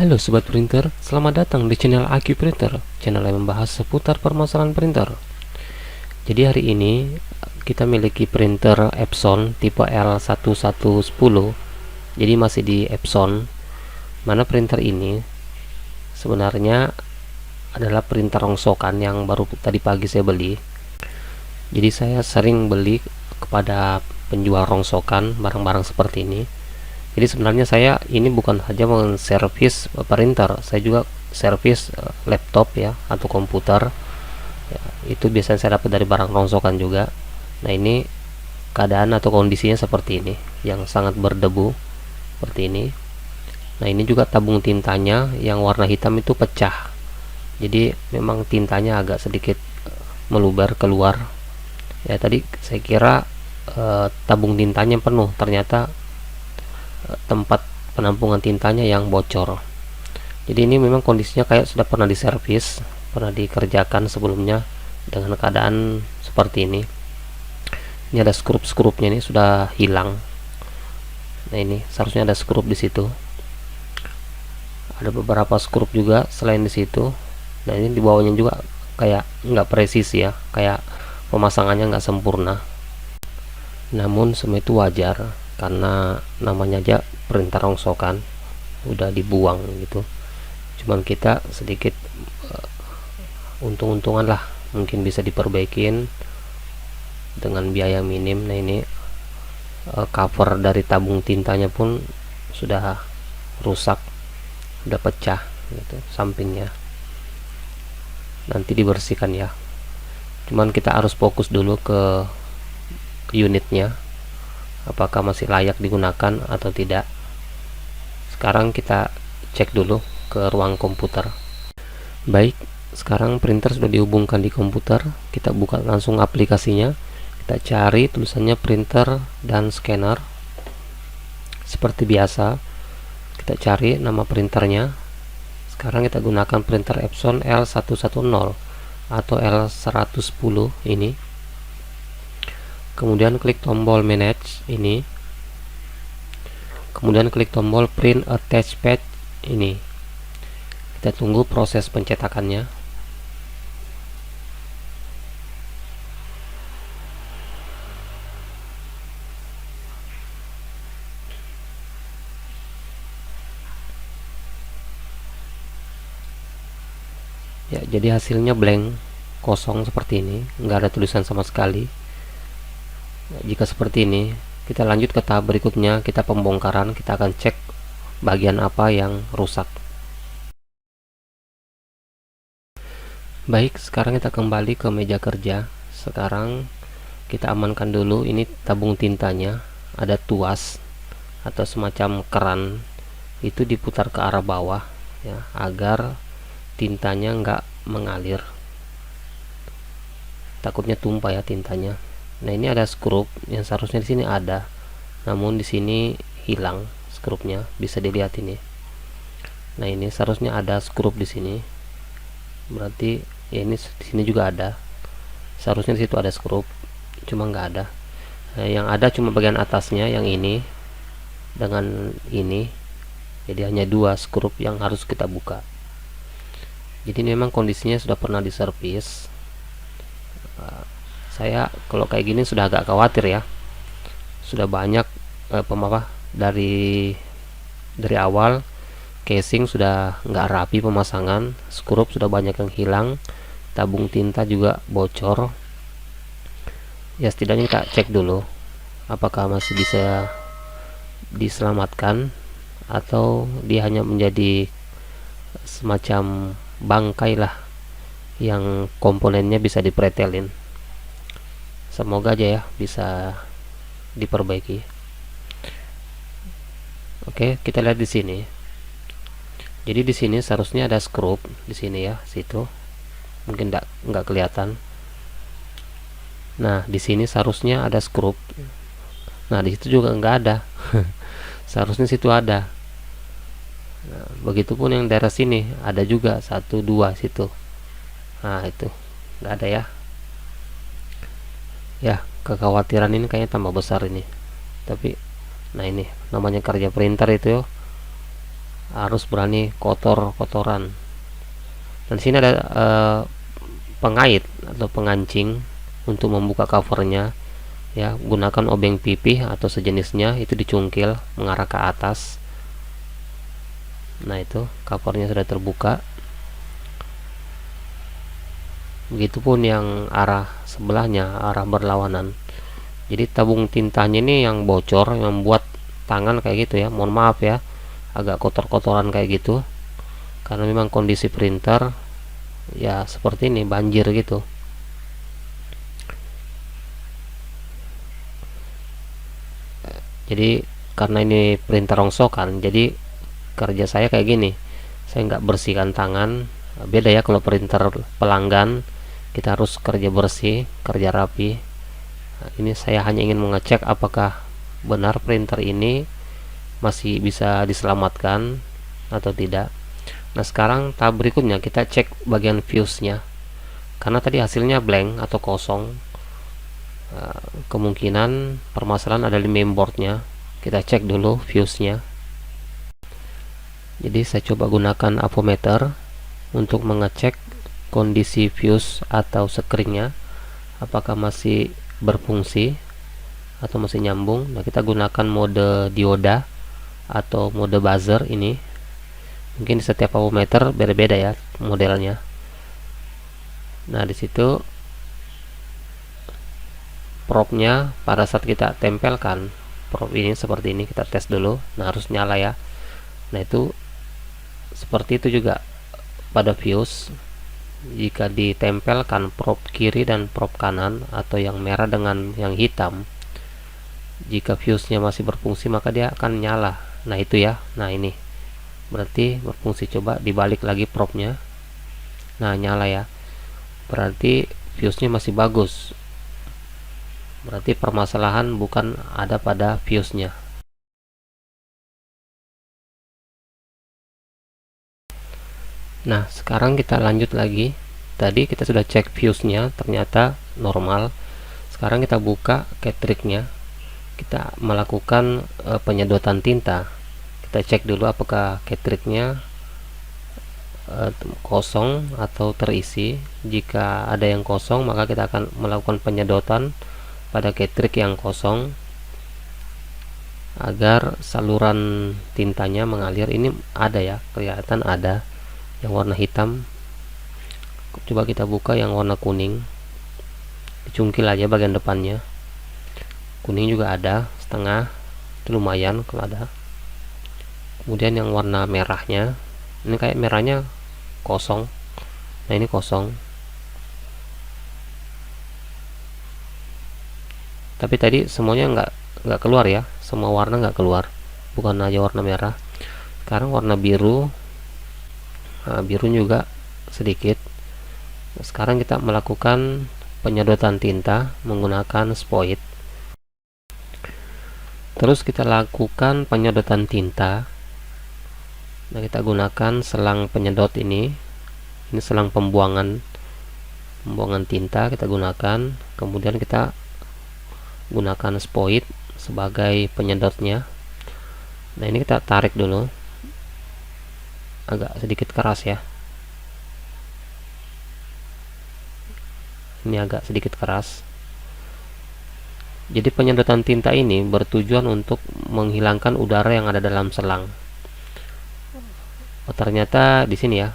Halo Sobat Printer, selamat datang di channel AQ Printer, channel yang membahas seputar permasalahan printer. Jadi hari ini kita miliki printer Epson tipe L1110. Jadi masih di Epson, mana printer ini sebenarnya adalah printer rongsokan yang baru tadi pagi saya beli. Jadi saya sering beli kepada penjual rongsokan barang-barang seperti ini. Jadi sebenarnya saya ini bukan hanya menservis printer, saya juga servis laptop ya atau komputer. Ya, itu biasanya saya dapat dari barang rongsokan juga. Nah, ini keadaan atau kondisinya seperti ini, yang sangat berdebu seperti ini. Nah, ini juga tabung tintanya yang warna hitam itu pecah. Jadi memang tintanya agak sedikit meluber keluar. Ya, tadi saya kira tabung tintanya penuh, ternyata tempat penampungan tintanya yang bocor. Jadi ini memang kondisinya kayak sudah pernah diservis, pernah dikerjakan sebelumnya dengan keadaan seperti ini. Ini ada skrup-skrupnya, ini sudah hilang. Nah, ini seharusnya ada skrup di situ. Ada beberapa skrup juga selain di situ. Nah, ini di bawahnya juga kayak nggak presisi ya, kayak pemasangannya nggak sempurna. Namun semua itu wajar karena namanya aja printer rongsokan, udah dibuang gitu. Cuman kita sedikit untung-untungan lah, mungkin bisa diperbaikin dengan biaya minim. Nah, ini cover dari tabung tintanya pun sudah rusak, sudah pecah gitu sampingnya. Nanti dibersihkan ya. Cuman kita harus fokus dulu ke unitnya, apakah masih layak digunakan atau tidak. Sekarang kita cek dulu ke ruang komputer. Baik, sekarang printer sudah dihubungkan di komputer. Kita buka langsung aplikasinya. Kita cari tulisannya printer dan scanner. Seperti biasa, kita cari nama printernya. Sekarang kita gunakan printer Epson L110 atau L110 ini. Kemudian klik tombol manage ini, kemudian klik tombol print attach page ini. Kita tunggu proses pencetakannya. Ya, jadi hasilnya blank, kosong seperti ini, nggak ada tulisan sama sekali. Jika seperti ini, kita lanjut ke tahap berikutnya. Kita pembongkaran, kita akan cek bagian apa yang rusak. Baik, sekarang kita kembali ke meja kerja. Sekarang kita amankan dulu ini tabung tintanya. Ada tuas atau semacam keran, itu diputar ke arah bawah ya, agar tintanya nggak mengalir, takutnya tumpah ya tintanya. Nah, ini ada skrup yang seharusnya di sini ada, namun di sini hilang skrupnya, bisa dilihat ini. Nah, ini seharusnya ada skrup di sini, berarti ya ini di sini juga ada. Seharusnya di situ ada skrup, cuma nggak ada. Nah, yang ada cuma bagian atasnya yang ini dengan ini. Jadi hanya dua skrup yang harus kita buka. Jadi memang kondisinya sudah pernah diservis. Saya kalau kayak gini sudah agak khawatir ya, sudah banyak dari awal casing sudah nggak rapi pemasangan, skrup sudah banyak yang hilang, tabung tinta juga bocor. Ya, setidaknya kita cek dulu apakah masih bisa diselamatkan atau dia hanya menjadi semacam bangkai lah yang komponennya bisa dipretelin. Semoga aja ya bisa diperbaiki. Oke, kita lihat di sini. Jadi di sini seharusnya ada skrup di sini ya, situ. Mungkin nggak kelihatan. Nah, di sini seharusnya ada skrup. Nah, di situ juga nggak ada. Seharusnya situ ada. Nah, begitupun yang daerah sini ada juga 1, 2 situ. Nah, itu nggak ada ya. Ya, kekhawatiran ini kayaknya tambah besar ini. Tapi nah, ini namanya kerja printer itu harus berani kotor-kotoran. Dan sini ada pengait atau pengancing untuk membuka covernya ya, gunakan obeng pipih atau sejenisnya, itu dicungkil mengarah ke atas. Nah, itu covernya sudah terbuka. Begitupun yang arah sebelahnya, arah berlawanan. Jadi tabung tintanya ini yang bocor, yang membuat tangan kayak gitu ya, mohon maaf ya, agak kotor-kotoran kayak gitu, karena memang kondisi printer ya seperti ini, banjir gitu. Jadi karena ini printer rongsokan, jadi kerja saya kayak gini, saya nggak bersihkan tangan. Beda ya kalau printer pelanggan, kita harus kerja bersih, kerja rapi. Nah, ini saya hanya ingin mengecek apakah benar printer ini masih bisa diselamatkan atau tidak. Nah, sekarang tahap berikutnya kita cek bagian fuse nya, karena tadi hasilnya blank atau kosong. Kemungkinan permasalahan ada di mainboardnya. Kita cek dulu fuse nya. Jadi saya coba gunakan avometer untuk mengecek kondisi fuse atau sekringnya, apakah masih berfungsi atau masih nyambung. Nah, kita gunakan mode dioda atau mode buzzer ini. Mungkin di setiap avometer beda-beda ya modelnya. Nah, di situ probe-nya pada saat kita tempelkan probe ini seperti ini, kita tes dulu. Nah, harus nyala ya. Nah, itu seperti itu juga pada fuse. Jika ditempelkan probe kiri dan probe kanan atau yang merah dengan yang hitam, jika fuse-nya masih berfungsi maka dia akan nyala. Nah, itu ya. Nah, ini berarti berfungsi. Coba dibalik lagi probe-nya. Nah, nyala ya. Berarti fuse-nya masih bagus. Berarti permasalahan bukan ada pada fuse-nya. Nah, sekarang kita lanjut lagi. Tadi kita sudah cek fuse-nya, ternyata normal. Sekarang kita buka cartridge-nya. Kita melakukan penyedotan tinta. Kita cek dulu apakah cartridge-nya kosong atau terisi. Jika ada yang kosong, maka kita akan melakukan penyedotan pada cartridge yang kosong agar saluran tintanya mengalir. Ini ada ya, kelihatan ada yang warna hitam. Coba kita buka yang warna kuning, dicungkil aja bagian depannya. Kuning juga ada setengah, itu lumayan kalau ada. Kemudian yang warna merahnya, ini kayak merahnya kosong. Nah, ini kosong, tapi tadi semuanya nggak keluar ya, semua warna nggak keluar, bukan aja warna merah. Sekarang warna biru. Nah, biru juga sedikit. Nah, sekarang kita melakukan penyedotan tinta menggunakan spoit. Terus kita lakukan penyedotan tinta. Nah, kita gunakan selang penyedot ini selang pembuangan tinta kita gunakan. Kemudian kita gunakan spoit sebagai penyedotnya. Nah, ini kita tarik dulu, agak sedikit keras ya, ini agak sedikit keras. Jadi penyedotan tinta ini bertujuan untuk menghilangkan udara yang ada dalam selang. Oh, ternyata di sini ya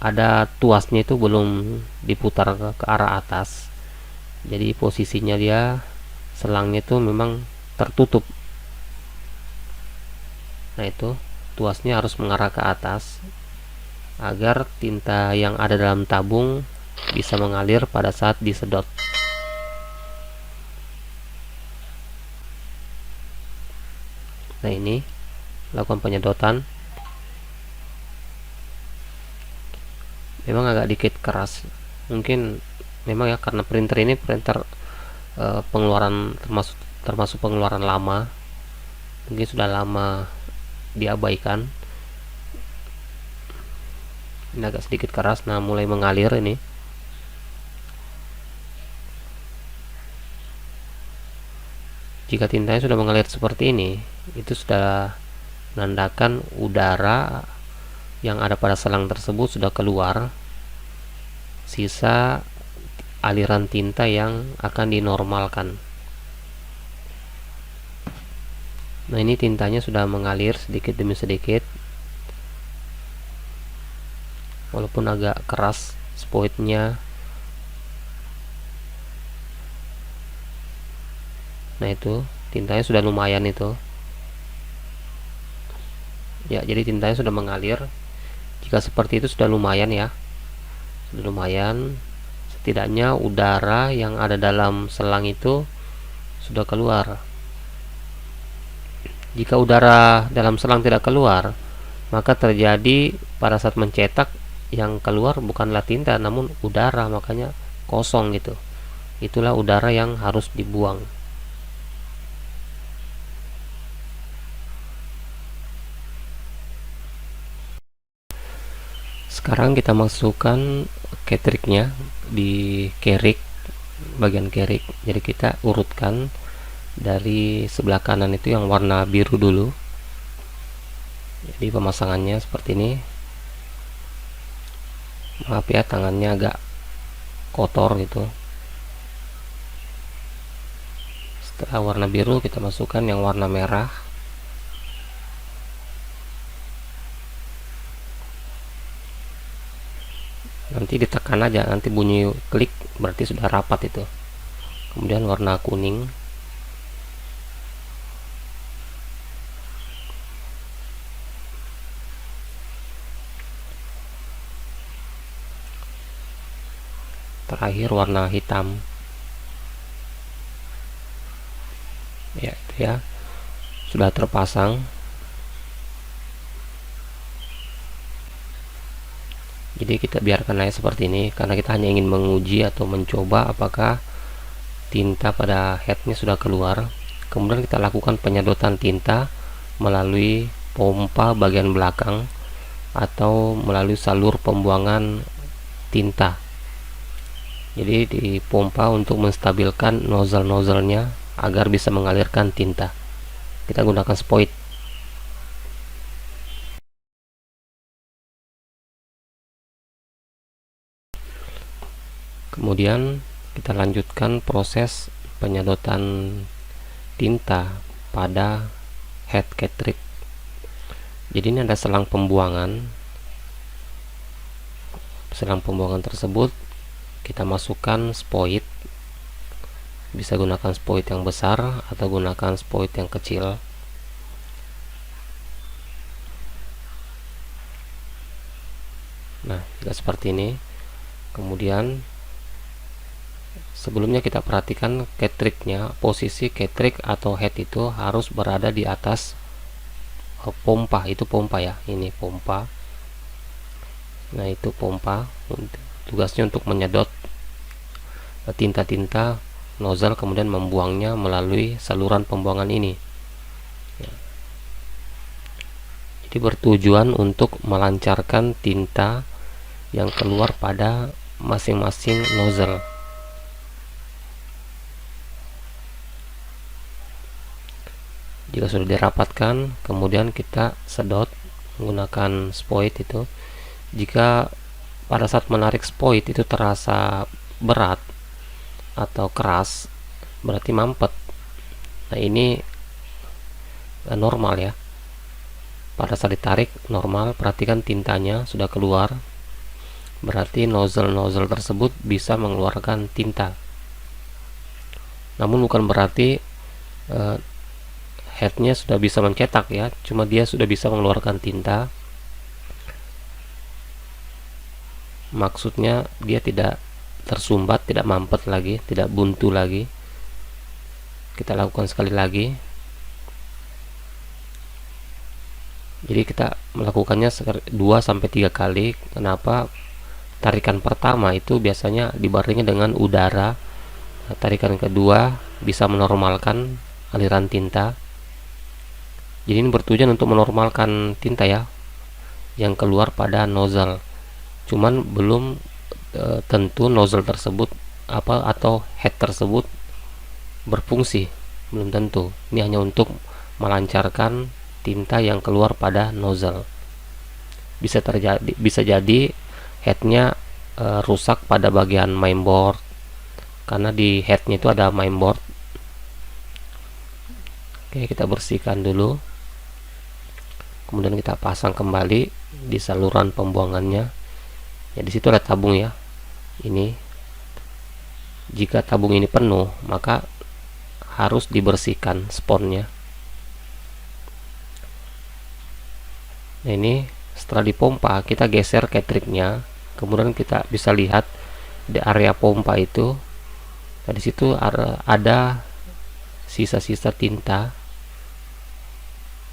ada tuasnya itu belum diputar ke arah atas. Jadi posisinya dia selangnya itu memang tertutup. Nah, itu tuasnya harus mengarah ke atas agar tinta yang ada dalam tabung bisa mengalir pada saat disedot. Nah, ini lakukan penyedotan. Memang agak dikit keras, mungkin memang ya karena printer ini printer pengeluaran termasuk pengeluaran lama, mungkin sudah lama diabaikan. Ini agak sedikit keras. Nah, mulai mengalir ini. Jika tintanya sudah mengalir seperti ini, itu sudah menandakan udara yang ada pada selang tersebut sudah keluar, sisa aliran tinta yang akan dinormalkan. Nah, ini tintanya sudah mengalir sedikit demi sedikit, walaupun agak keras spoitnya. Nah, itu tintanya sudah lumayan itu ya, jadi tintanya sudah mengalir. Jika seperti itu sudah lumayan ya, sudah lumayan. Setidaknya udara yang ada dalam selang itu sudah keluar. Jika udara dalam selang tidak keluar, maka terjadi pada saat mencetak yang keluar bukanlah tinta namun udara, makanya kosong gitu. Itulah udara yang harus dibuang. Sekarang kita masukkan ketriknya di kerik, bagian kerik. Jadi kita urutkan dari sebelah kanan itu yang warna biru dulu. Jadi pemasangannya seperti ini. Maaf ya, tangannya agak kotor gitu. Setelah warna biru, kita masukkan yang warna merah. Nanti ditekan aja, nanti bunyi klik berarti sudah rapat itu. Kemudian warna kuning. Terakhir warna hitam. Ya, itu ya. Sudah terpasang. Jadi kita biarkan aja seperti ini karena kita hanya ingin menguji atau mencoba apakah tinta pada headnya sudah keluar. Kemudian kita lakukan penyedotan tinta melalui pompa bagian belakang atau melalui salur pembuangan tinta. Jadi dipompa untuk menstabilkan nozzle-nozzlenya agar bisa mengalirkan tinta. Kita gunakan spoit. Kemudian kita lanjutkan proses penyedotan tinta pada head cartridge. Jadi ini ada selang pembuangan. Selang pembuangan tersebut kita masukkan spoit. Bisa gunakan spoit yang besar atau gunakan spoit yang kecil. Nah, jika seperti ini. Kemudian sebelumnya kita perhatikan cartridge-nya, posisi cartridge atau head itu harus berada di atas pompa. Itu pompa ya, ini pompa. Nah, itu pompa. Tugasnya untuk menyedot tinta-tinta nozzle kemudian membuangnya melalui saluran pembuangan ini ya. Jadi bertujuan untuk melancarkan tinta yang keluar pada masing-masing nozzle. Jika sudah dirapatkan, kemudian kita sedot menggunakan spoit itu. Jika pada saat menarik spoit itu terasa berat atau keras, berarti mampet. Nah, ini normal ya. Pada saat ditarik normal, perhatikan tintanya sudah keluar. Berarti nozzle-nozzle tersebut bisa mengeluarkan tinta. Namun bukan berarti headnya sudah bisa mencetak ya, cuma dia sudah bisa mengeluarkan tinta. Maksudnya dia tidak tersumbat, tidak mampet lagi, tidak buntu lagi. Kita lakukan sekali lagi. Jadi kita melakukannya 2-3 kali. Kenapa? Tarikan pertama itu biasanya dibarengi dengan udara. Tarikan kedua bisa menormalkan aliran tinta. Jadi ini bertujuan untuk menormalkan tinta ya yang keluar pada nozzle. Cuman belum tentu nozzle tersebut atau head tersebut berfungsi, belum tentu. Ini hanya untuk melancarkan tinta yang keluar pada nozzle. bisa jadi headnya rusak pada bagian mainboard, karena di headnya itu ada mainboard. Oke, kita bersihkan dulu, kemudian kita pasang kembali di saluran pembuangannya. Ya, di situ ada tabung ya. Ini jika tabung ini penuh, maka harus dibersihkan sponnya. Nah, ini setelah dipompa, kita geser cartridge-nya, kemudian kita bisa lihat di area pompa itu. Nah, di situ ada sisa-sisa tinta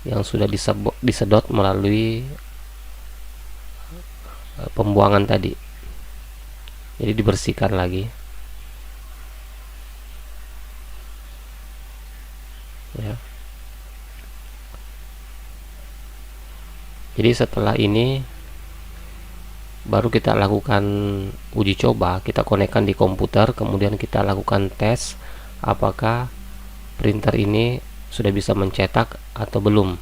yang sudah disedot melalui pembuangan tadi. Jadi dibersihkan lagi ya. Jadi setelah ini baru kita lakukan uji coba, kita konekkan di komputer, kemudian kita lakukan tes apakah printer ini sudah bisa mencetak atau belum.